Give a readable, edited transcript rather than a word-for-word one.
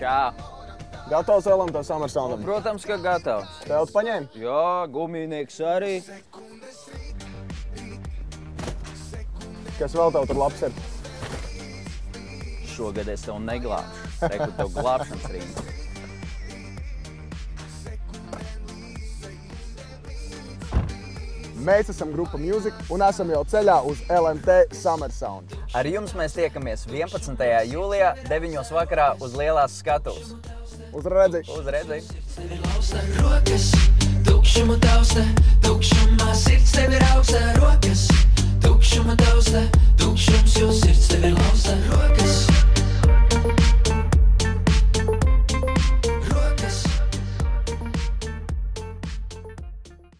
Jā. Gatavs LMT Summer Soundam? Protams, ka gatavs. Telti paņēmi? Jā, gumijnieks arī. Kas vēl tev tur labs ir? Šogad es tev neglābšu. Reku tev glābšanas rindu. Mēs esam grupa Music un esam jau ceļā uz LMT Summer Sound. Ar jums mēs tiekamies 11. jūlijā 9. vakarā uz lielās skatuves. Uz redzi! Uz redzi! Rokas, tukšuma tausne, tukšumā sirds tev